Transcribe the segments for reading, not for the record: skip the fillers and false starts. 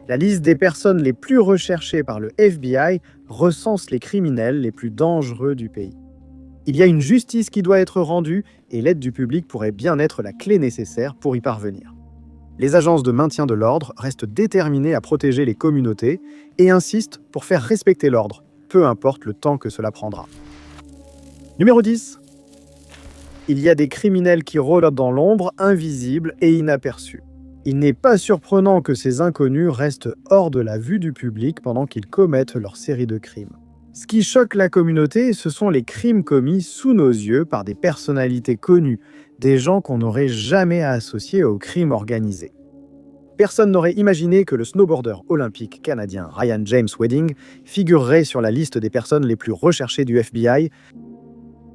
La liste des personnes les plus recherchées par le FBI recense les criminels les plus dangereux du pays. Il y a une justice qui doit être rendue et l'aide du public pourrait bien être la clé nécessaire pour y parvenir. Les agences de maintien de l'ordre restent déterminées à protéger les communautés et insistent pour faire respecter l'ordre, peu importe le temps que cela prendra. Numéro 10. Il y a des criminels qui rôdent dans l'ombre, invisibles et inaperçus. Il n'est pas surprenant que ces inconnus restent hors de la vue du public pendant qu'ils commettent leur série de crimes. Ce qui choque la communauté, ce sont les crimes commis sous nos yeux par des personnalités connues, des gens qu'on n'aurait jamais à associer au crime organisé. Personne n'aurait imaginé que le snowboarder olympique canadien Ryan James Wedding figurerait sur la liste des personnes les plus recherchées du FBI.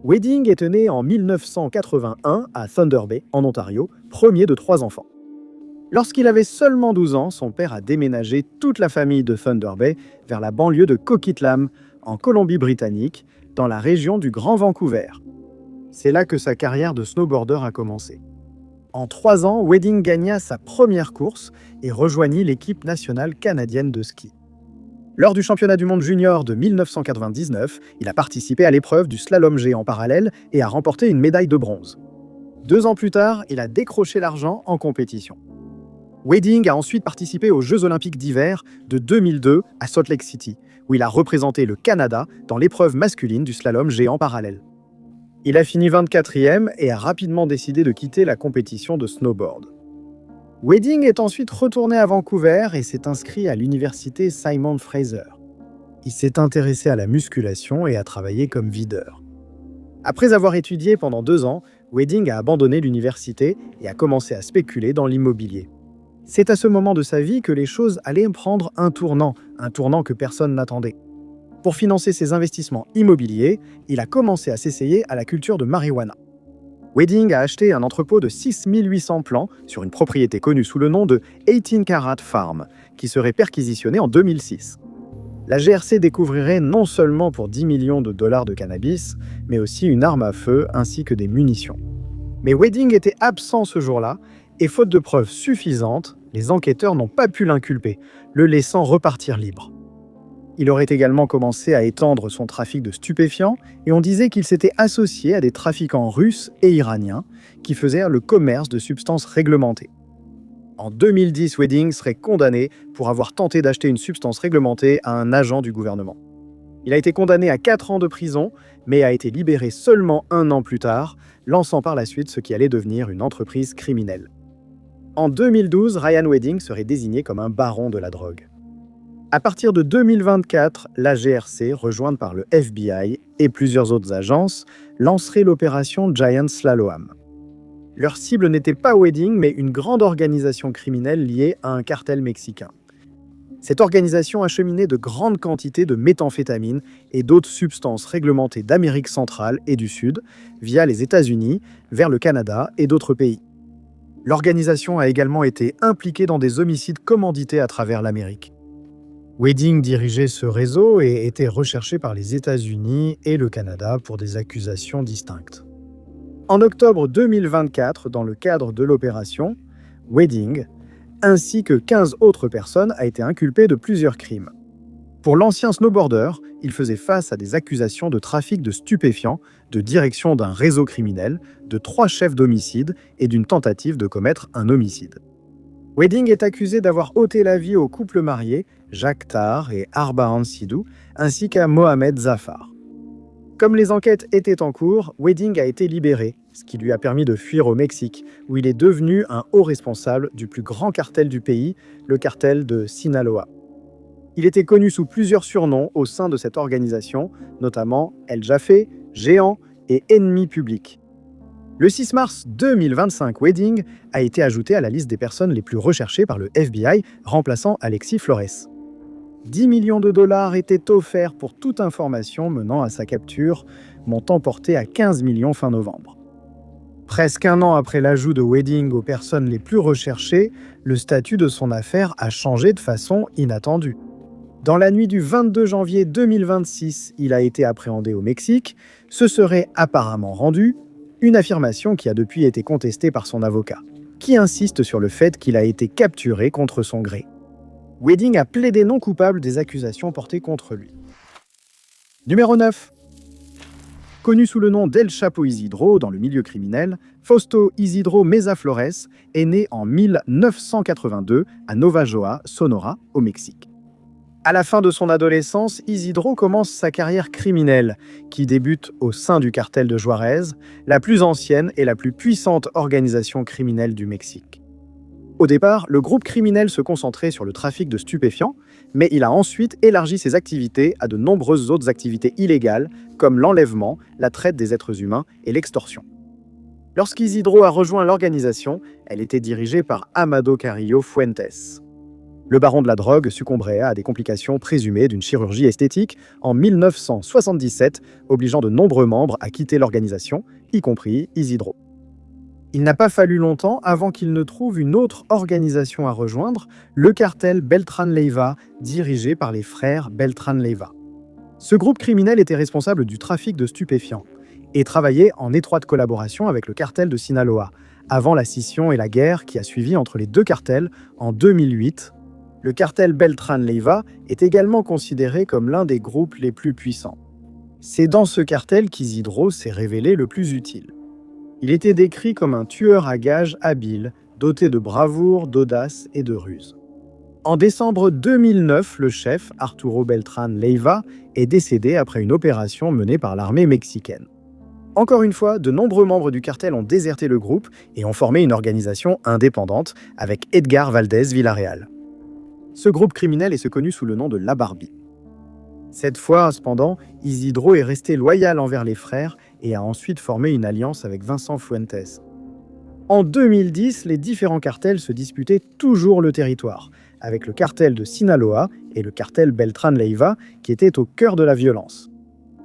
Wedding est né en 1981 à Thunder Bay, en Ontario, premier de 3 enfants. Lorsqu'il avait seulement 12 ans, son père a déménagé toute la famille de Thunder Bay vers la banlieue de Coquitlam, en Colombie-Britannique, dans la région du Grand Vancouver. C'est là que sa carrière de snowboarder a commencé. En 3 ans, Wedding gagna sa première course et rejoignit l'équipe nationale canadienne de ski. Lors du championnat du monde junior de 1999, il a participé à l'épreuve du slalom géant parallèle et a remporté une médaille de bronze. 2 ans plus tard, il a décroché l'argent en compétition. Wedding a ensuite participé aux Jeux olympiques d'hiver de 2002 à Salt Lake City, où il a représenté le Canada dans l'épreuve masculine du slalom géant parallèle. Il a fini 24e et a rapidement décidé de quitter la compétition de snowboard. Wedding est ensuite retourné à Vancouver et s'est inscrit à l'université Simon Fraser. Il s'est intéressé à la musculation et a travaillé comme videur. Après avoir étudié pendant 2 ans, Wedding a abandonné l'université et a commencé à spéculer dans l'immobilier. C'est à ce moment de sa vie que les choses allaient prendre un tournant que personne n'attendait. Pour financer ses investissements immobiliers, il a commencé à s'essayer à la culture de marijuana. Wedding a acheté un entrepôt de 6800 plants sur une propriété connue sous le nom de 18 Carat Farm, qui serait perquisitionnée en 2006. La GRC découvrirait non seulement pour 10 millions de dollars de cannabis, mais aussi une arme à feu ainsi que des munitions. Mais Wedding était absent ce jour-là, et faute de preuves suffisantes, les enquêteurs n'ont pas pu l'inculper, le laissant repartir libre. Il aurait également commencé à étendre son trafic de stupéfiants et on disait qu'il s'était associé à des trafiquants russes et iraniens qui faisaient le commerce de substances réglementées. En 2010, Wedding serait condamné pour avoir tenté d'acheter une substance réglementée à un agent du gouvernement. Il a été condamné à 4 ans de prison, mais a été libéré seulement 1 an plus tard, lançant par la suite ce qui allait devenir une entreprise criminelle. En 2012, Ryan Wedding serait désigné comme un baron de la drogue. À partir de 2024, la GRC, rejointe par le FBI et plusieurs autres agences, lancerait l'opération Giant Slalom. Leur cible n'était pas Wedding, mais une grande organisation criminelle liée à un cartel mexicain. Cette organisation acheminait de grandes quantités de méthamphétamine et d'autres substances réglementées d'Amérique centrale et du Sud, via les États-Unis, vers le Canada et d'autres pays. L'organisation a également été impliquée dans des homicides commandités à travers l'Amérique. Wedding dirigeait ce réseau et était recherché par les États-Unis et le Canada pour des accusations distinctes. En octobre 2024, dans le cadre de l'opération, Wedding, ainsi que 15 autres personnes, a été inculpé de plusieurs crimes. Pour l'ancien snowboarder, il faisait face à des accusations de trafic de stupéfiants, de direction d'un réseau criminel, de 3 chefs d'homicide et d'une tentative de commettre un homicide. Wedding est accusé d'avoir ôté la vie au couple marié, Jacques Tar et Arbahan Sidou, ainsi qu'à Mohamed Zafar. Comme les enquêtes étaient en cours, Wedding a été libéré, ce qui lui a permis de fuir au Mexique, où il est devenu un haut responsable du plus grand cartel du pays, le cartel de Sinaloa. Il était connu sous plusieurs surnoms au sein de cette organisation, notamment El Jafé, Géant et Ennemi public. Le 6 mars 2025, Wedding a été ajouté à la liste des personnes les plus recherchées par le FBI, remplaçant Alexis Flores. 10 millions de dollars étaient offerts pour toute information menant à sa capture, montant porté à 15 millions fin novembre. Presque 1 an après l'ajout de Wedding aux personnes les plus recherchées, le statut de son affaire a changé de façon inattendue. Dans la nuit du 22 janvier 2026, il a été appréhendé au Mexique, se serait apparemment rendu, une affirmation qui a depuis été contestée par son avocat, qui insiste sur le fait qu'il a été capturé contre son gré. Wedding a plaidé non coupable des accusations portées contre lui. Numéro 9. Connu sous le nom d'El Chapo Isidro dans le milieu criminel, Fausto Isidro Meza Flores est né en 1982 à Navajoa, Sonora, au Mexique. À la fin de son adolescence, Isidro commence sa carrière criminelle, qui débute au sein du cartel de Juarez, la plus ancienne et la plus puissante organisation criminelle du Mexique. Au départ, le groupe criminel se concentrait sur le trafic de stupéfiants, mais il a ensuite élargi ses activités à de nombreuses autres activités illégales, comme l'enlèvement, la traite des êtres humains et l'extorsion. Lorsqu'Isidro a rejoint l'organisation, elle était dirigée par Amado Carrillo Fuentes. Le baron de la drogue succomberait à des complications présumées d'une chirurgie esthétique en 1977, obligeant de nombreux membres à quitter l'organisation, y compris Isidro. Il n'a pas fallu longtemps avant qu'il ne trouve une autre organisation à rejoindre, le cartel Beltran Leyva, dirigé par les frères Beltran Leyva. Ce groupe criminel était responsable du trafic de stupéfiants et travaillait en étroite collaboration avec le cartel de Sinaloa, avant la scission et la guerre qui a suivi entre les deux cartels en 2008. Le cartel Beltran Leyva est également considéré comme l'un des groupes les plus puissants. C'est dans ce cartel qu'Isidro s'est révélé le plus utile. Il était décrit comme un tueur à gages habile, doté de bravoure, d'audace et de ruse. En décembre 2009, le chef, Arturo Beltran Leyva, est décédé après une opération menée par l'armée mexicaine. Encore une fois, de nombreux membres du cartel ont déserté le groupe et ont formé une organisation indépendante avec Edgar Valdez Villarreal. Ce groupe criminel est connu sous le nom de La Barbie. Cette fois, cependant, Isidro est resté loyal envers les frères et a ensuite formé une alliance avec Vincent Fuentes. En 2010, les différents cartels se disputaient toujours le territoire, avec le cartel de Sinaloa et le cartel Beltran Leyva qui étaient au cœur de la violence.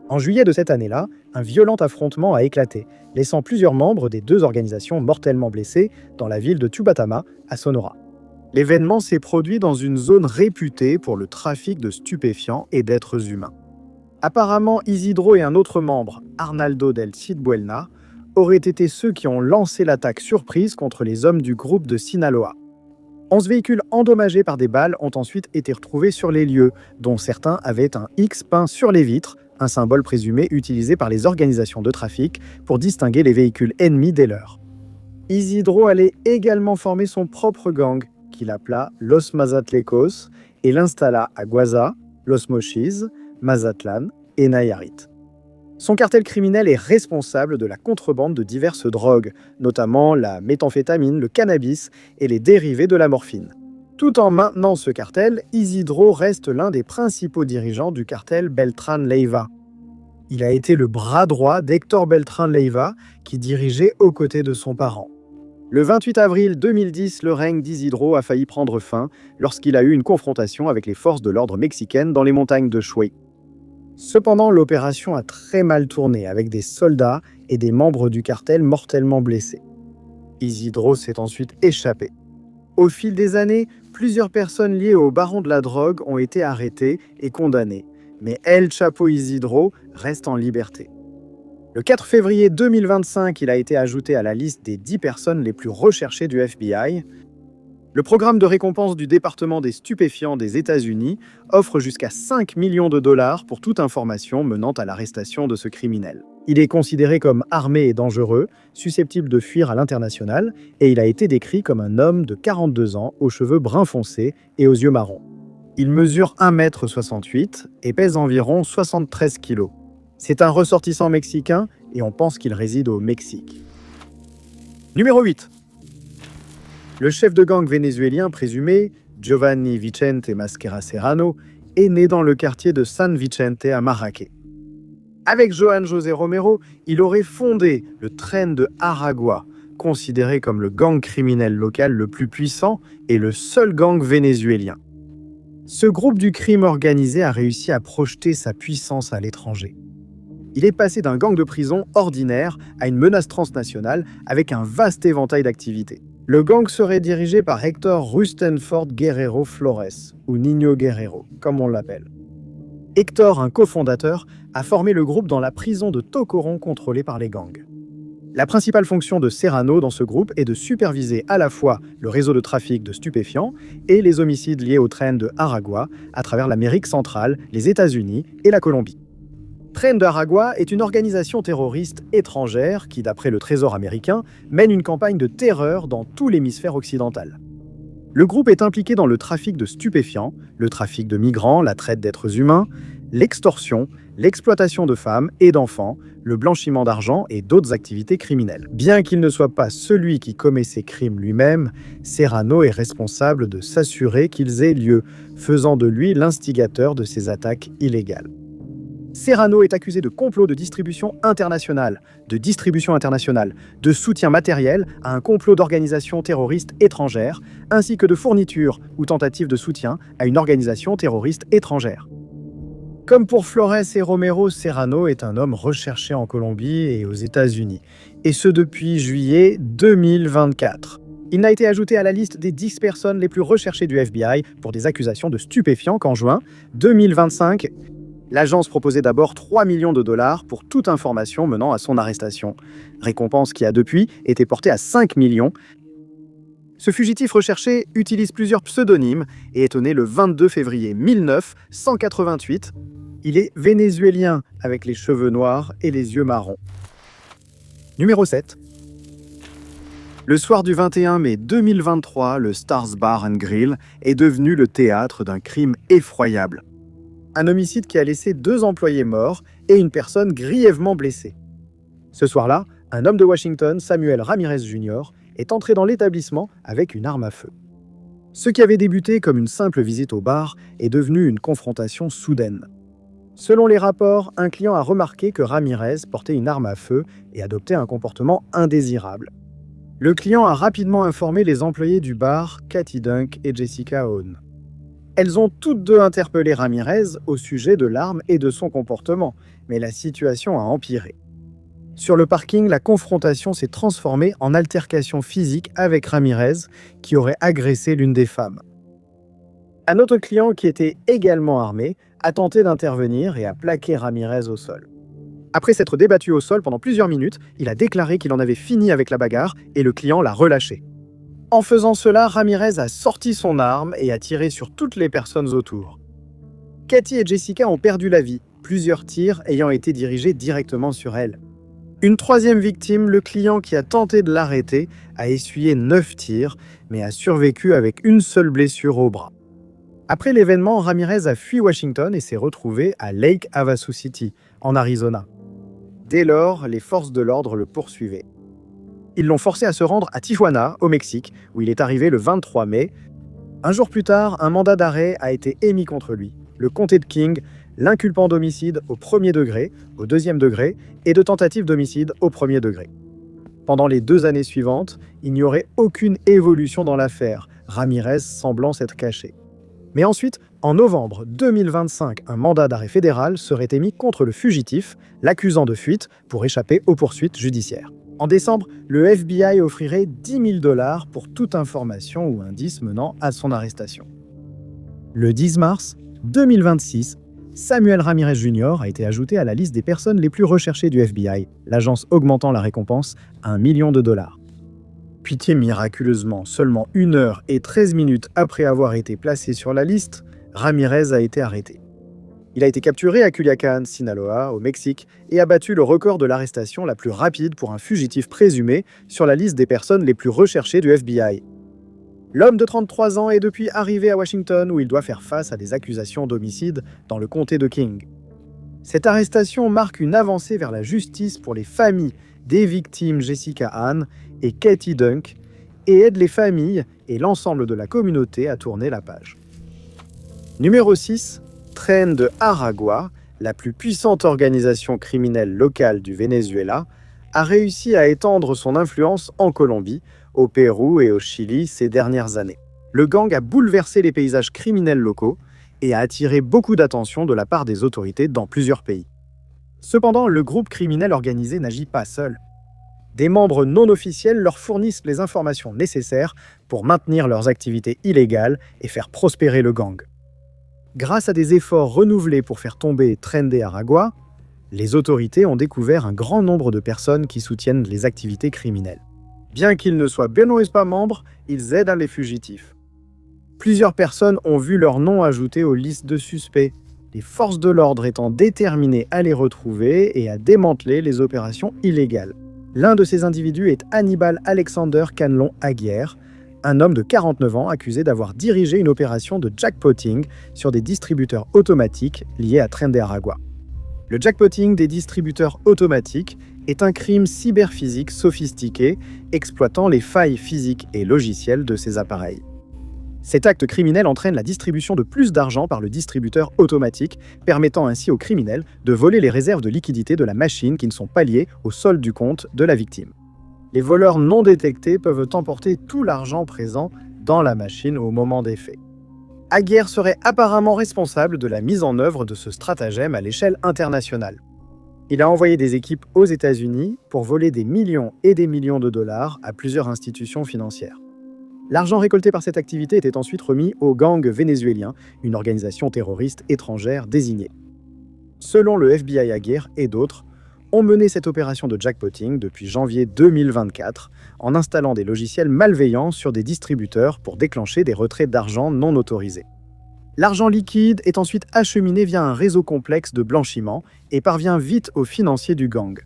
En juillet de cette année-là, un violent affrontement a éclaté, laissant plusieurs membres des deux organisations mortellement blessés dans la ville de Tubatama, à Sonora. L'événement s'est produit dans une zone réputée pour le trafic de stupéfiants et d'êtres humains. Apparemment, Isidro et un autre membre, Arnaldo del Cid Buelna, auraient été ceux qui ont lancé l'attaque surprise contre les hommes du groupe de Sinaloa. 11 véhicules endommagés par des balles ont ensuite été retrouvés sur les lieux, dont certains avaient un X peint sur les vitres, un symbole présumé utilisé par les organisations de trafic pour distinguer les véhicules ennemis des leurs. Isidro allait également former son propre gang, qu'il appela Los Mazatlecos, et l'installa à Guasa, Los Mochis, Mazatlan et Nayarit. Son cartel criminel est responsable de la contrebande de diverses drogues, notamment la méthamphétamine, le cannabis et les dérivés de la morphine. Tout en maintenant ce cartel, Isidro reste l'un des principaux dirigeants du cartel Beltran Leyva. Il a été le bras droit d'Héctor Beltran Leyva, qui dirigeait aux côtés de son parent. Le 28 avril 2010, le règne d'Isidro a failli prendre fin lorsqu'il a eu une confrontation avec les forces de l'ordre mexicaines dans les montagnes de Chuy. Cependant, l'opération a très mal tourné avec des soldats et des membres du cartel mortellement blessés. Isidro s'est ensuite échappé. Au fil des années, plusieurs personnes liées au baron de la drogue ont été arrêtées et condamnées, mais El Chapo Isidro reste en liberté. Le 4 février 2025, il a été ajouté à la liste des 10 personnes les plus recherchées du FBI. Le programme de récompense du département des stupéfiants des États-Unis offre jusqu'à 5 millions de dollars pour toute information menant à l'arrestation de ce criminel. Il est considéré comme armé et dangereux, susceptible de fuir à l'international, et il a été décrit comme un homme de 42 ans aux cheveux brun foncé et aux yeux marrons. Il mesure 1,68 m et pèse environ 73 kg. C'est un ressortissant mexicain et on pense qu'il réside au Mexique. Numéro 8. Le chef de gang vénézuélien présumé, Giovanni Vicente Masquera Serrano, est né dans le quartier de San Vicente à Marrakech. Avec Joan José Romero, il aurait fondé le Tren de Aragua, considéré comme le gang criminel local le plus puissant et le seul gang vénézuélien. Ce groupe du crime organisé a réussi à projeter sa puissance à l'étranger. Il est passé d'un gang de prison ordinaire à une menace transnationale avec un vaste éventail d'activités. Le gang serait dirigé par Héctor Rustenford Guerrero Flores, ou Niño Guerrero, comme on l'appelle. Héctor, un cofondateur, a formé le groupe dans la prison de Tocoron contrôlée par les gangs. La principale fonction de Serrano dans ce groupe est de superviser à la fois le réseau de trafic de stupéfiants et les homicides liés au Tren de Aragua à travers l'Amérique centrale, les États-Unis et la Colombie. Tren de Aragua est une organisation terroriste étrangère qui, d'après le Trésor américain, mène une campagne de terreur dans tout l'hémisphère occidental. Le groupe est impliqué dans le trafic de stupéfiants, le trafic de migrants, la traite d'êtres humains, l'extorsion, l'exploitation de femmes et d'enfants, le blanchiment d'argent et d'autres activités criminelles. Bien qu'il ne soit pas celui qui commet ces crimes lui-même, Serrano est responsable de s'assurer qu'ils aient lieu, faisant de lui l'instigateur de ces attaques illégales. Serrano est accusé de complot de distribution internationale, de soutien matériel à un complot d'organisation terroriste étrangère, ainsi que de fourniture ou tentative de soutien à une organisation terroriste étrangère. Comme pour Flores et Romero, Serrano est un homme recherché en Colombie et aux États-Unis, et ce depuis juillet 2024. Il n'a été ajouté à la liste des 10 personnes les plus recherchées du FBI pour des accusations de stupéfiants qu'en juin 2025. L'agence proposait d'abord 3 millions de dollars pour toute information menant à son arrestation, récompense qui a depuis été portée à 5 millions. Ce fugitif recherché utilise plusieurs pseudonymes et est né le 22 février 1988. Il est vénézuélien avec les cheveux noirs et les yeux marrons. Numéro 7. Le soir du 21 mai 2023, le Stars Bar and Grill est devenu le théâtre d'un crime effroyable. Un homicide qui a laissé 2 employés morts et une personne grièvement blessée. Ce soir-là, un homme de Washington, Samuel Ramirez Jr., est entré dans l'établissement avec une arme à feu. Ce qui avait débuté comme une simple visite au bar est devenu une confrontation soudaine. Selon les rapports, un client a remarqué que Ramirez portait une arme à feu et adoptait un comportement indésirable. Le client a rapidement informé les employés du bar, Katie Dunk et Jessica Owen. Elles ont toutes deux interpellé Ramirez au sujet de l'arme et de son comportement, mais la situation a empiré. Sur le parking, la confrontation s'est transformée en altercation physique avec Ramirez, qui aurait agressé l'une des femmes. Un autre client, qui était également armé, a tenté d'intervenir et a plaqué Ramirez au sol. Après s'être débattu au sol pendant plusieurs minutes, il a déclaré qu'il en avait fini avec la bagarre et le client l'a relâché. En faisant cela, Ramirez a sorti son arme et a tiré sur toutes les personnes autour. Katie et Jessica ont perdu la vie, plusieurs tirs ayant été dirigés directement sur elles. Une troisième victime, le client qui a tenté de l'arrêter, a essuyé 9 tirs, mais a survécu avec une seule blessure au bras. Après l'événement, Ramirez a fui Washington et s'est retrouvé à Lake Havasu City, en Arizona. Dès lors, les forces de l'ordre le poursuivaient. Ils l'ont forcé à se rendre à Tijuana, au Mexique, où il est arrivé le 23 mai. Un jour plus tard, un mandat d'arrêt a été émis contre lui. Le comté de King l'inculpant d'homicide au premier degré, au deuxième degré et de tentative d'homicide au premier degré. Pendant les 2 années suivantes, il n'y aurait aucune évolution dans l'affaire, Ramirez semblant s'être caché. Mais ensuite, en novembre 2025, un mandat d'arrêt fédéral serait émis contre le fugitif, l'accusant de fuite pour échapper aux poursuites judiciaires. En décembre, le FBI offrirait 10 000 $ pour toute information ou indice menant à son arrestation. Le 10 mars 2026, Samuel Ramirez Jr. a été ajouté à la liste des personnes les plus recherchées du FBI, l'agence augmentant la récompense à $1 million. Puis miraculeusement, seulement 1 heure et 13 minutes après avoir été placé sur la liste, Ramirez a été arrêté. Il a été capturé à Culiacán, Sinaloa, au Mexique, et a battu le record de l'arrestation la plus rapide pour un fugitif présumé sur la liste des personnes les plus recherchées du FBI. L'homme de 33 ans est depuis arrivé à Washington où il doit faire face à des accusations d'homicide dans le comté de King. Cette arrestation marque une avancée vers la justice pour les familles des victimes Jessica Ann et Katie Dunk et aide les familles et l'ensemble de la communauté à tourner la page. Numéro 6. Tren de Aragua, la plus puissante organisation criminelle locale du Venezuela, a réussi à étendre son influence en Colombie, au Pérou et au Chili ces dernières années. Le gang a bouleversé les paysages criminels locaux et a attiré beaucoup d'attention de la part des autorités dans plusieurs pays. Cependant, le groupe criminel organisé n'agit pas seul. Des membres non officiels leur fournissent les informations nécessaires pour maintenir leurs activités illégales et faire prospérer le gang. Grâce à des efforts renouvelés pour faire tomber Tren de Aragua, Les autorités ont découvert un grand nombre de personnes qui soutiennent les activités criminelles. Bien qu'ils ne soient benoît pas membres, ils aident les fugitifs. Plusieurs personnes ont vu leur nom ajouté aux listes de suspects, les forces de l'ordre étant déterminées à les retrouver et à démanteler les opérations illégales. L'un de ces individus est Hannibal Alexander Canlon Aguirre, un homme de 49 ans accusé d'avoir dirigé une opération de jackpotting sur des distributeurs automatiques liés à Tren de Aragua. Le jackpotting des distributeurs automatiques est un crime cyberphysique sophistiqué exploitant les failles physiques et logicielles de ces appareils. Cet acte criminel entraîne la distribution de plus d'argent par le distributeur automatique, permettant ainsi aux criminels de voler les réserves de liquidité de la machine qui ne sont pas liées au solde du compte de la victime. Les voleurs non détectés peuvent emporter tout l'argent présent dans la machine au moment des faits. Aguirre serait apparemment responsable de la mise en œuvre de ce stratagème à l'échelle internationale. Il a envoyé des équipes aux États-Unis pour voler des millions et des millions de dollars à plusieurs institutions financières. L'argent récolté par cette activité était ensuite remis au gang vénézuélien, une organisation terroriste étrangère désignée. Selon le FBI, Aguirre et d'autres ont mené cette opération de jackpotting depuis janvier 2024 en installant des logiciels malveillants sur des distributeurs pour déclencher des retraits d'argent non autorisés. L'argent liquide est ensuite acheminé via un réseau complexe de blanchiment et parvient vite aux financiers du gang.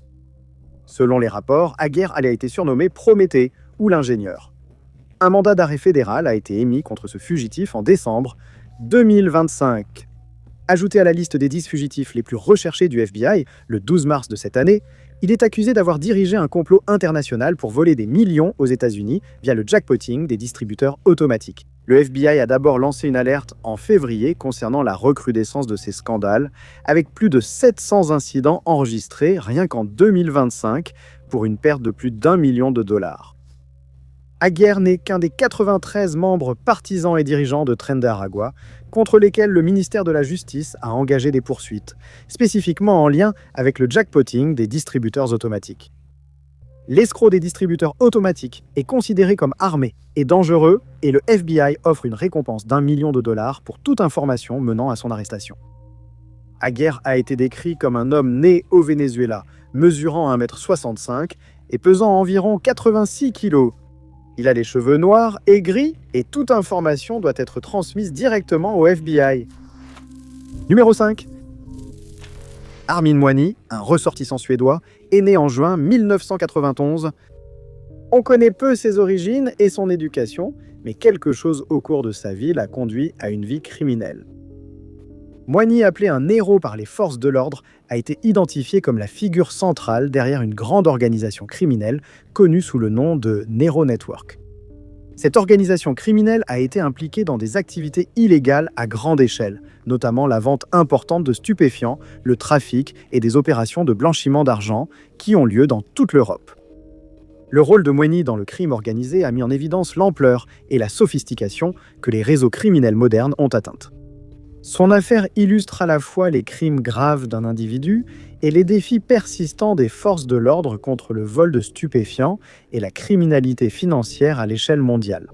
Selon les rapports, Aguirre a été surnommé Prométhée ou l'ingénieur. Un mandat d'arrêt fédéral a été émis contre ce fugitif en décembre 2025. Ajouté à la liste des 10 fugitifs les plus recherchés du FBI le 12 mars de cette année, il est accusé d'avoir dirigé un complot international pour voler des millions aux États-Unis via le jackpotting des distributeurs automatiques. Le FBI a d'abord lancé une alerte en février concernant la recrudescence de ces scandales, avec plus de 700 incidents enregistrés rien qu'en 2025 pour une perte de plus d'1 million de dollars. Aguirre n'est qu'un des 93 membres partisans et dirigeants de Tren de Aragua, contre lesquels le ministère de la Justice a engagé des poursuites, spécifiquement en lien avec le jackpotting des distributeurs automatiques. L'escroc des distributeurs automatiques est considéré comme armé et dangereux, et le FBI offre une récompense d'1 million de dollars pour toute information menant à son arrestation. Aguirre a été décrit comme un homme né au Venezuela, mesurant 1,65 m et pesant environ 86 kg. Il a les cheveux noirs et gris et toute information doit être transmise directement au FBI. Numéro 5. Armin Moini, un ressortissant suédois, est né en juin 1991. On connaît peu ses origines et son éducation, mais quelque chose au cours de sa vie l'a conduit à une vie criminelle. Moini, appelé un héros par les forces de l'ordre, a été identifié comme la figure centrale derrière une grande organisation criminelle connue sous le nom de Nero Network. Cette organisation criminelle a été impliquée dans des activités illégales à grande échelle, notamment la vente importante de stupéfiants, le trafic et des opérations de blanchiment d'argent qui ont lieu dans toute l'Europe. Le rôle de Moini dans le crime organisé a mis en évidence l'ampleur et la sophistication que les réseaux criminels modernes ont atteintes. Son affaire illustre à la fois les crimes graves d'un individu et les défis persistants des forces de l'ordre contre le vol de stupéfiants et la criminalité financière à l'échelle mondiale.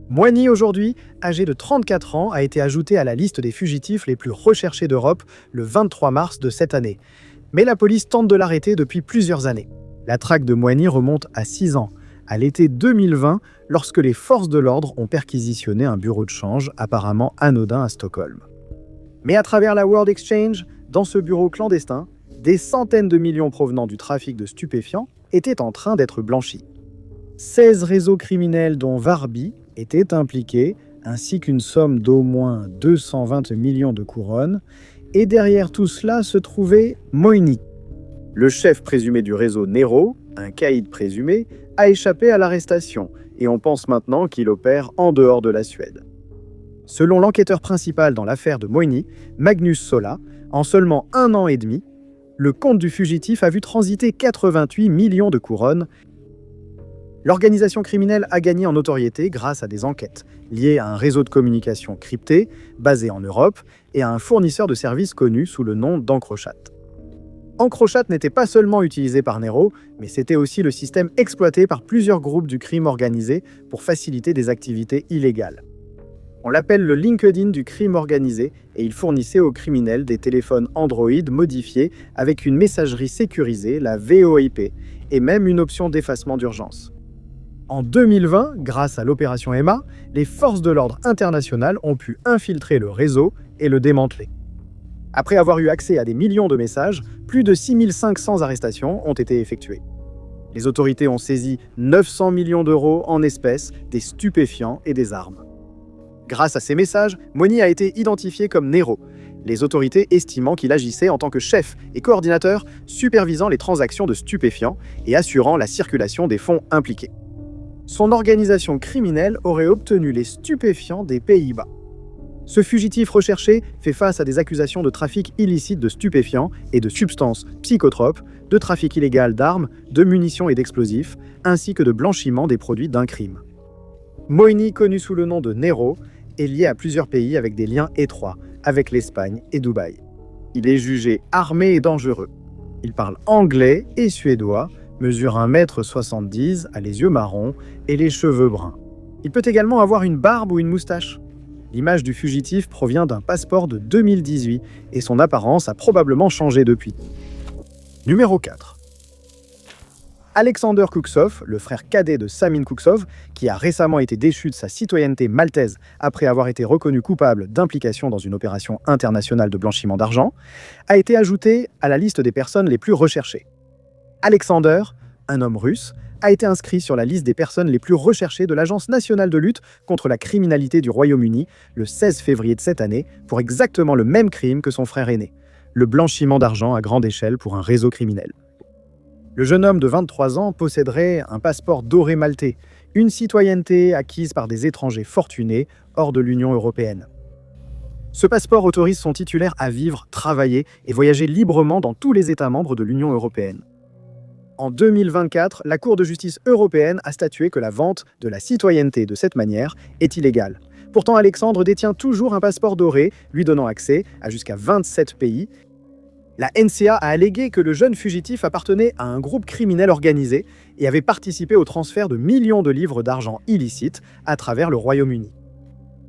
Moini, aujourd'hui, âgé de 34 ans, a été ajouté à la liste des fugitifs les plus recherchés d'Europe le 23 mars de cette année. Mais la police tente de l'arrêter depuis plusieurs années. La traque de Moini remonte à 6 ans, à l'été 2020, lorsque les forces de l'ordre ont perquisitionné un bureau de change apparemment anodin à Stockholm. Mais à travers la World Exchange, dans ce bureau clandestin, des centaines de millions provenant du trafic de stupéfiants étaient en train d'être blanchis. 16 réseaux criminels dont Varbi étaient impliqués, ainsi qu'une somme d'au moins 220 millions de couronnes, et derrière tout cela se trouvait Moini. Le chef présumé du réseau Nero, un caïd présumé, a échappé à l'arrestation et on pense maintenant qu'il opère en dehors de la Suède. Selon l'enquêteur principal dans l'affaire de Moini, Magnus Sola, en seulement 1 an et demi, le compte du fugitif a vu transiter 88 millions de couronnes. L'organisation criminelle a gagné en notoriété grâce à des enquêtes liées à un réseau de communication crypté basé en Europe et à un fournisseur de services connu sous le nom d'Encrochat. Encrochat n'était pas seulement utilisé par Nero, mais c'était aussi le système exploité par plusieurs groupes du crime organisé pour faciliter des activités illégales. On l'appelle le LinkedIn du crime organisé et il fournissait aux criminels des téléphones Android modifiés avec une messagerie sécurisée, la VoIP, et même une option d'effacement d'urgence. En 2020, grâce à l'opération Emma, les forces de l'ordre internationales ont pu infiltrer le réseau et le démanteler. Après avoir eu accès à des millions de messages, plus de 6500 arrestations ont été effectuées. Les autorités ont saisi 900 millions d'euros en espèces, des stupéfiants et des armes. Grâce à ces messages, Moni a été identifié comme Nero, les autorités estimant qu'il agissait en tant que chef et coordinateur, supervisant les transactions de stupéfiants et assurant la circulation des fonds impliqués. Son organisation criminelle aurait obtenu les stupéfiants des Pays-Bas. Ce fugitif recherché fait face à des accusations de trafic illicite de stupéfiants et de substances psychotropes, de trafic illégal d'armes, de munitions et d'explosifs, ainsi que de blanchiment des produits d'un crime. Moini, connu sous le nom de Nero, est lié à plusieurs pays avec des liens étroits, avec l'Espagne et Dubaï. Il est jugé armé et dangereux. Il parle anglais et suédois, mesure 1,70 m, a les yeux marrons et les cheveux bruns. Il peut également avoir une barbe ou une moustache. L'image du fugitif provient d'un passeport de 2018 et son apparence a probablement changé depuis. Numéro 4. Alexander Kuksov, le frère cadet de Samin Kuksov, qui a récemment été déchu de sa citoyenneté maltaise après avoir été reconnu coupable d'implication dans une opération internationale de blanchiment d'argent, a été ajouté à la liste des personnes les plus recherchées. Alexander, un homme russe, a été inscrit sur la liste des personnes les plus recherchées de l'Agence nationale de lutte contre la criminalité du Royaume-Uni le 16 février de cette année pour exactement le même crime que son frère aîné, le blanchiment d'argent à grande échelle pour un réseau criminel. Le jeune homme de 23 ans posséderait un passeport doré maltais, une citoyenneté acquise par des étrangers fortunés hors de l'Union européenne. Ce passeport autorise son titulaire à vivre, travailler et voyager librement dans tous les États membres de l'Union européenne. En 2024, la Cour de justice européenne a statué que la vente de la citoyenneté de cette manière est illégale. Pourtant, Alexandre détient toujours un passeport doré, lui donnant accès à jusqu'à 27 pays. La NCA a allégué que le jeune fugitif appartenait à un groupe criminel organisé et avait participé au transfert de millions de livres d'argent illicites à travers le Royaume-Uni.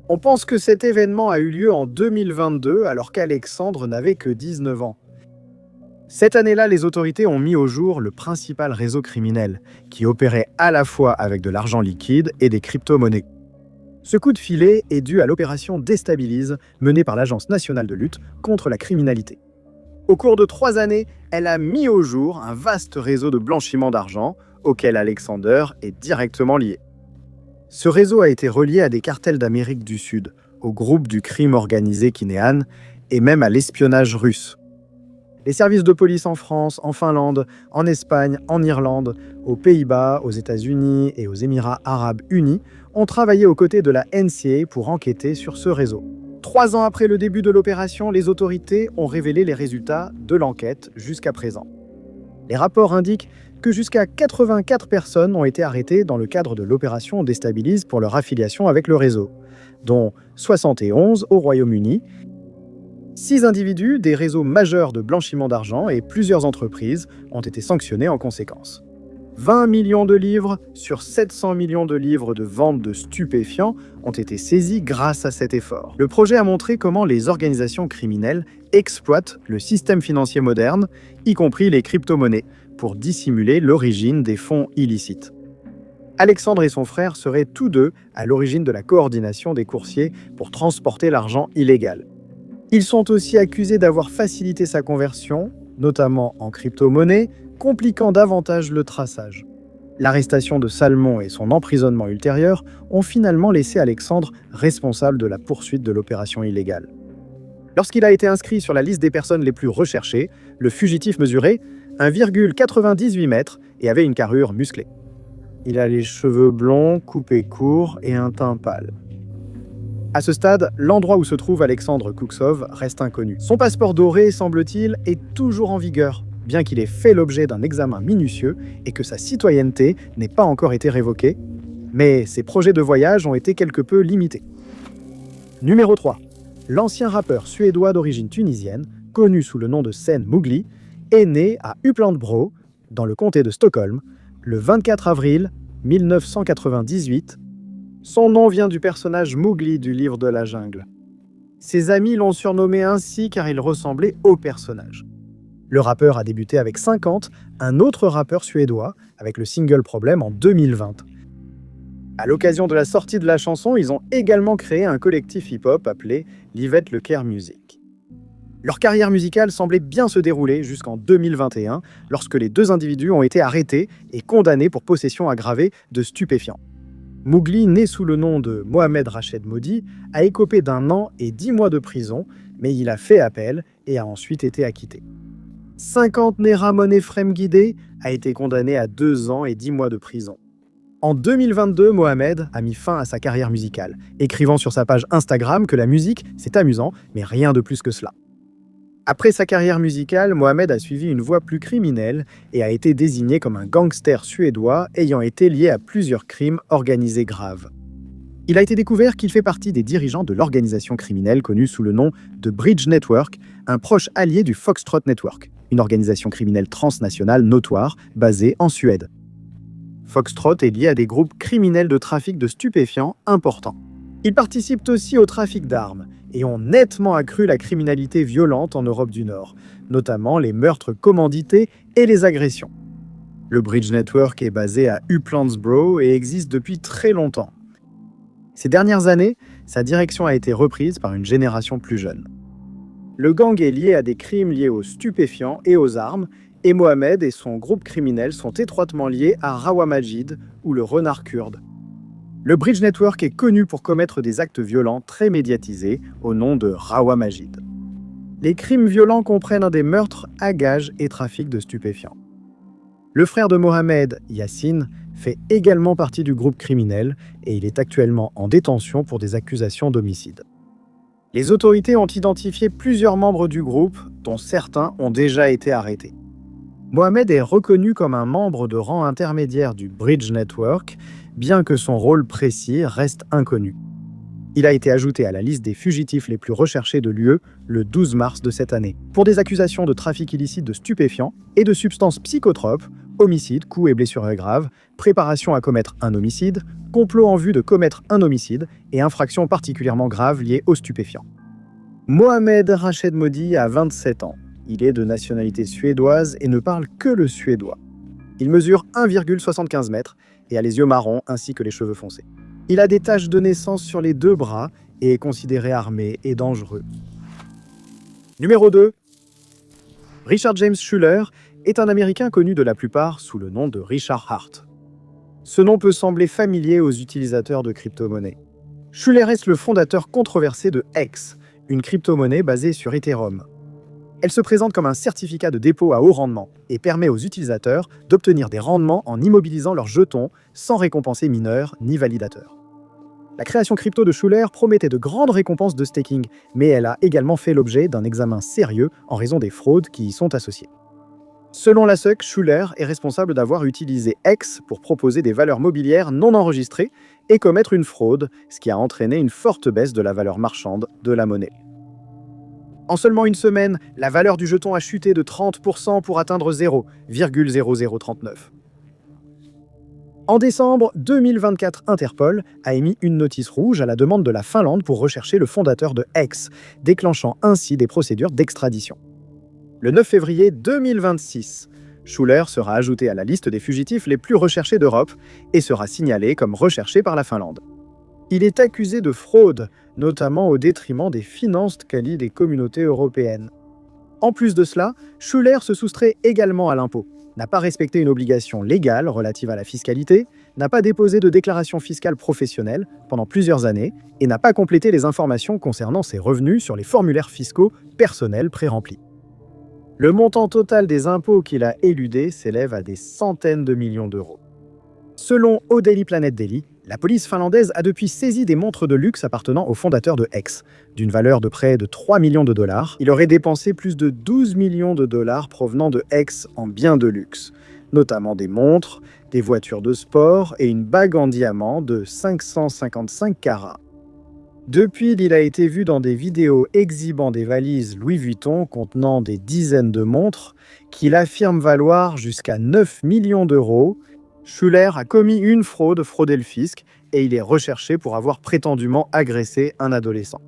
On pense que cet événement a eu lieu en 2022 alors qu'Alexandre n'avait que 19 ans. Cette année-là, les autorités ont mis au jour le principal réseau criminel, qui opérait à la fois avec de l'argent liquide et des crypto-monnaies. Ce coup de filet est dû à l'opération Déstabilise, menée par l'Agence nationale de lutte contre la criminalité. Au cours de 3 années, elle a mis au jour un vaste réseau de blanchiment d'argent, auquel Alexander est directement lié. Ce réseau a été relié à des cartels d'Amérique du Sud, au groupe du crime organisé Kinean, et même à l'espionnage russe. Les services de police en France, en Finlande, en Espagne, en Irlande, aux Pays-Bas, aux États-Unis et aux Émirats arabes unis ont travaillé aux côtés de la NCA pour enquêter sur ce réseau. 3 ans après le début de l'opération, les autorités ont révélé les résultats de l'enquête jusqu'à présent. Les rapports indiquent que jusqu'à 84 personnes ont été arrêtées dans le cadre de l'opération Déstabilise pour leur affiliation avec le réseau, dont 71 au Royaume-Uni, 6 individus des réseaux majeurs de blanchiment d'argent et plusieurs entreprises ont été sanctionnés en conséquence. 20 millions de livres sur 700 millions de livres de vente de stupéfiants ont été saisis grâce à cet effort. Le projet a montré comment les organisations criminelles exploitent le système financier moderne, y compris les crypto-monnaies, pour dissimuler l'origine des fonds illicites. Alexandre et son frère seraient tous deux à l'origine de la coordination des coursiers pour transporter l'argent illégal. Ils sont aussi accusés d'avoir facilité sa conversion, notamment en crypto-monnaie, compliquant davantage le traçage. L'arrestation de Salmon et son emprisonnement ultérieur ont finalement laissé Alexandre responsable de la poursuite de l'opération illégale. Lorsqu'il a été inscrit sur la liste des personnes les plus recherchées, le fugitif mesurait 1,98 m et avait une carrure musclée. Il a les cheveux blonds, coupés courts et un teint pâle. À ce stade, l'endroit où se trouve Alexandre Kuksov reste inconnu. Son passeport doré, semble-t-il, est toujours en vigueur, bien qu'il ait fait l'objet d'un examen minutieux et que sa citoyenneté n'ait pas encore été révoquée, mais ses projets de voyage ont été quelque peu limités. Numéro 3. L'ancien rappeur suédois d'origine tunisienne, connu sous le nom de Sen Mowgli, est né à Upplandbro, dans le comté de Stockholm, le 24 avril 1998. Son nom vient du personnage Mowgli du livre de la jungle. Ses amis l'ont surnommé ainsi car il ressemblait au personnage. Le rappeur a débuté avec 50, un autre rappeur suédois, avec le single Problem en 2020. À l'occasion de la sortie de la chanson, ils ont également créé un collectif hip-hop appelé Livet Le Care Music. Leur carrière musicale semblait bien se dérouler jusqu'en 2021, lorsque les deux individus ont été arrêtés et condamnés pour possession aggravée de stupéfiants. Mowgli, né sous le nom de Mohamed Rached Modi, a écopé d'1 an et 10 mois de prison, mais il a fait appel et a ensuite été acquitté. 50 né Ramon Ephraim Guidé a été condamné à 2 ans et 10 mois de prison. En 2022, Mohamed a mis fin à sa carrière musicale, écrivant sur sa page Instagram que la musique, c'est amusant, mais rien de plus que cela. Après sa carrière musicale, Mohamed a suivi une voie plus criminelle et a été désigné comme un gangster suédois ayant été lié à plusieurs crimes organisés graves. Il a été découvert qu'il fait partie des dirigeants de l'organisation criminelle connue sous le nom de Bridge Network, un proche allié du Foxtrot Network, une organisation criminelle transnationale notoire basée en Suède. Foxtrot est lié à des groupes criminels de trafic de stupéfiants importants. Ils participent aussi au trafic d'armes et ont nettement accru la criminalité violente en Europe du Nord, notamment les meurtres commandités et les agressions. Le Bridge Network est basé à Upplands-Bro et existe depuis très longtemps. Ces dernières années, sa direction a été reprise par une génération plus jeune. Le gang est lié à des crimes liés aux stupéfiants et aux armes, et Mohamed et son groupe criminel sont étroitement liés à Rawa Majid ou le renard kurde. Le Bridge Network est connu pour commettre des actes violents très médiatisés au nom de Rawa Majid. Les crimes violents comprennent des meurtres à gages et trafic de stupéfiants. Le frère de Mohamed, Yassine, fait également partie du groupe criminel et il est actuellement en détention pour des accusations d'homicide. Les autorités ont identifié plusieurs membres du groupe, dont certains ont déjà été arrêtés. Mohamed est reconnu comme un membre de rang intermédiaire du Bridge Network, bien que son rôle précis reste inconnu. Il a été ajouté à la liste des fugitifs les plus recherchés de l'UE le 12 mars de cette année, pour des accusations de trafic illicite de stupéfiants et de substances psychotropes, homicide, coups et blessures graves, préparation à commettre un homicide, complot en vue de commettre un homicide et infractions particulièrement graves liées aux stupéfiants. Mohamed Rached Modi a 27 ans. Il est de nationalité suédoise et ne parle que le suédois. Il mesure 1,75 m et a les yeux marrons ainsi que les cheveux foncés. Il a des taches de naissance sur les 2 bras et est considéré armé et dangereux. Numéro 2. Richard James Schuller est un Américain connu de la plupart sous le nom de Richard Heart. Ce nom peut sembler familier aux utilisateurs de crypto-monnaies. Schuller est le fondateur controversé de X, une crypto-monnaie basée sur Ethereum. Elle se présente comme un certificat de dépôt à haut rendement et permet aux utilisateurs d'obtenir des rendements en immobilisant leurs jetons sans récompenser mineurs ni validateurs. La création crypto de Schuller promettait de grandes récompenses de staking, mais elle a également fait l'objet d'un examen sérieux en raison des fraudes qui y sont associées. Selon la SEC, Schuller est responsable d'avoir utilisé X pour proposer des valeurs mobilières non enregistrées et commettre une fraude, ce qui a entraîné une forte baisse de la valeur marchande de la monnaie. En seulement une semaine, la valeur du jeton a chuté de 30% pour atteindre 0,0039. En décembre 2024, Interpol a émis une notice rouge à la demande de la Finlande pour rechercher le fondateur de X, déclenchant ainsi des procédures d'extradition. Le 9 février 2026, Schuller sera ajouté à la liste des fugitifs les plus recherchés d'Europe et sera signalé comme recherché par la Finlande. Il est accusé de fraude, notamment au détriment des finances quali des communautés européennes. En plus de cela, Schuller se soustrait également à l'impôt, n'a pas respecté une obligation légale relative à la fiscalité, n'a pas déposé de déclaration fiscale professionnelle pendant plusieurs années et n'a pas complété les informations concernant ses revenus sur les formulaires fiscaux personnels pré-remplis. Le montant total des impôts qu'il a éludés s'élève à des centaines de millions d'euros. Selon Daily Planet Daily, la police finlandaise a depuis saisi des montres de luxe appartenant au fondateur de X, d'une valeur de près de 3 millions de dollars. Il aurait dépensé plus de 12 millions de dollars provenant de X en biens de luxe, notamment des montres, des voitures de sport et une bague en diamant de 555 carats. Depuis, il a été vu dans des vidéos exhibant des valises Louis Vuitton contenant des dizaines de montres qu'il affirme valoir jusqu'à 9 millions d'euros Schuller a commis une fraude, fraudé le fisc, et il est recherché pour avoir prétendument agressé un adolescent.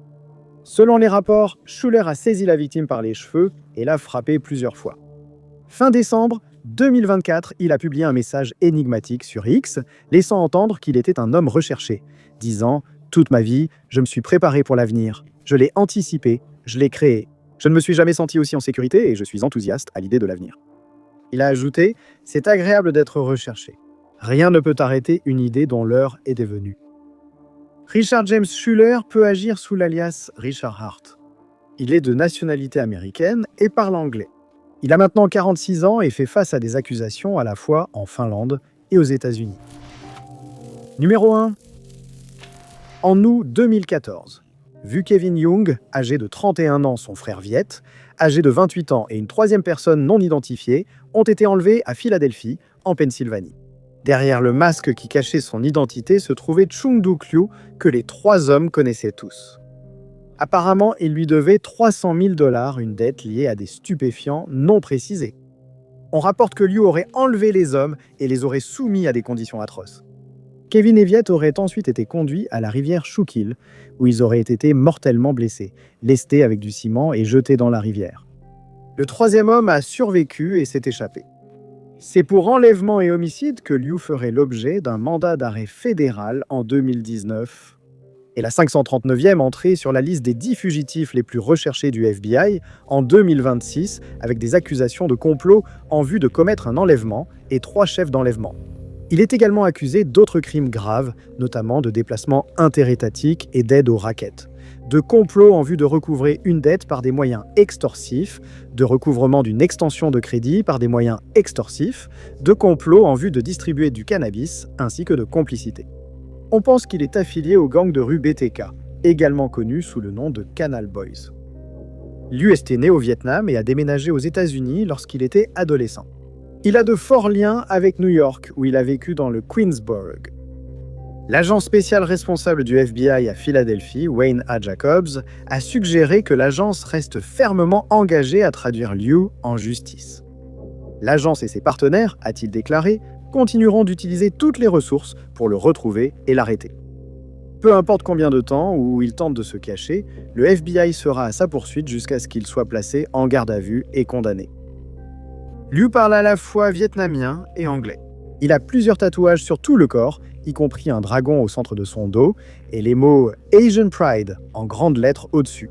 Selon les rapports, Schuller a saisi la victime par les cheveux et l'a frappé plusieurs fois. Fin décembre 2024, il a publié un message énigmatique sur X, laissant entendre qu'il était un homme recherché, disant « Toute ma vie, je me suis préparé pour l'avenir. Je l'ai anticipé, je l'ai créé. Je ne me suis jamais senti aussi en sécurité et je suis enthousiaste à l'idée de l'avenir. » Il a ajouté « C'est agréable d'être recherché. Rien ne peut arrêter une idée dont l'heure est devenue. » Richard James Schuller peut agir sous l'alias Richard Hart. Il est de nationalité américaine et parle anglais. Il a maintenant 46 ans et fait face à des accusations à la fois en Finlande et aux États-Unis. Numéro 1. En août 2014, Vu Kevin Young, âgé de 31 ans, son frère Viet, âgé de 28 ans et une troisième personne non identifiée ont été enlevés à Philadelphie, en Pennsylvanie. Derrière le masque qui cachait son identité se trouvait Chung Duk Liu, que les trois hommes connaissaient tous. Apparemment, il lui devait 300 000 $, une dette liée à des stupéfiants non précisés. On rapporte que Liu aurait enlevé les hommes et les aurait soumis à des conditions atroces. Kevin et Viet auraient ensuite été conduits à la rivière Schuylkill, où ils auraient été mortellement blessés, lestés avec du ciment et jetés dans la rivière. Le troisième homme a survécu et s'est échappé. C'est pour enlèvement et homicide que Liu ferait l'objet d'un mandat d'arrêt fédéral en 2019 et la 539e entrée sur la liste des 10 fugitifs les plus recherchés du FBI en 2026 avec des accusations de complot en vue de commettre un enlèvement et 3 chefs d'enlèvement. Il est également accusé d'autres crimes graves, notamment de déplacement interétatique et d'aide aux rackets, de complot en vue de recouvrer une dette par des moyens extorsifs, de recouvrement d'une extension de crédit par des moyens extorsifs, de complot en vue de distribuer du cannabis, ainsi que de complicité. On pense qu'il est affilié au gang de rue BTK, également connu sous le nom de Canal Boys. Liu était né au Vietnam et a déménagé aux États-Unis lorsqu'il était adolescent. Il a de forts liens avec New York, où il a vécu dans le Queensborough. L'agent spécial responsable du FBI à Philadelphie, Wayne A. Jacobs, a suggéré que l'agence reste fermement engagée à traduire Liu en justice. L'agence et ses partenaires, a-t-il déclaré, continueront d'utiliser toutes les ressources pour le retrouver et l'arrêter. Peu importe combien de temps où il tente de se cacher, le FBI sera à sa poursuite jusqu'à ce qu'il soit placé en garde à vue et condamné. Liu parle à la fois vietnamien et anglais. Il a plusieurs tatouages sur tout le corps, y compris un dragon au centre de son dos et les mots Asian Pride en grandes lettres au-dessus.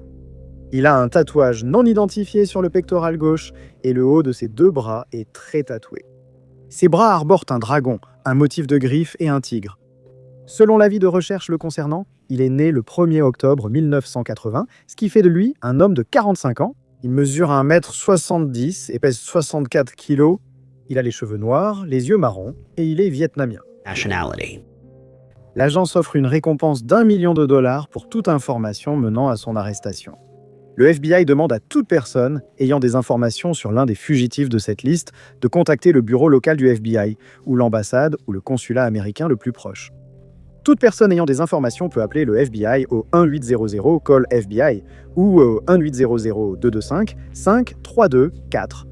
Il a un tatouage non identifié sur le pectoral gauche et le haut de ses 2 bras est très tatoué. Ses bras arborent un dragon, un motif de griffe et un tigre. Selon l'avis de recherche le concernant, il est né le 1er octobre 1980, ce qui fait de lui un homme de 45 ans. Il mesure 1,70 m et pèse 64 kg. Il a les cheveux noirs, les yeux marrons et il est vietnamien. L'agence offre une récompense d'1 million de $ pour toute information menant à son arrestation. Le FBI demande à toute personne ayant des informations sur l'un des fugitifs de cette liste de contacter le bureau local du FBI ou l'ambassade ou le consulat américain le plus proche. Toute personne ayant des informations peut appeler le FBI au 1-800 call FBI ou au 1-800-225-5324.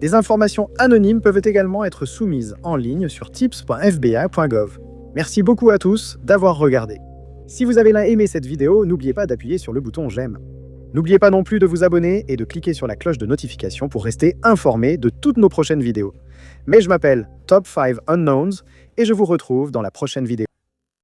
Des informations anonymes peuvent également être soumises en ligne sur tips.fbi.gov. Merci beaucoup à tous d'avoir regardé. Si vous avez aimé cette vidéo, n'oubliez pas d'appuyer sur le bouton j'aime. N'oubliez pas non plus de vous abonner et de cliquer sur la cloche de notification pour rester informé de toutes nos prochaines vidéos. Mais je m'appelle Top 5 Unknowns et je vous retrouve dans la prochaine vidéo.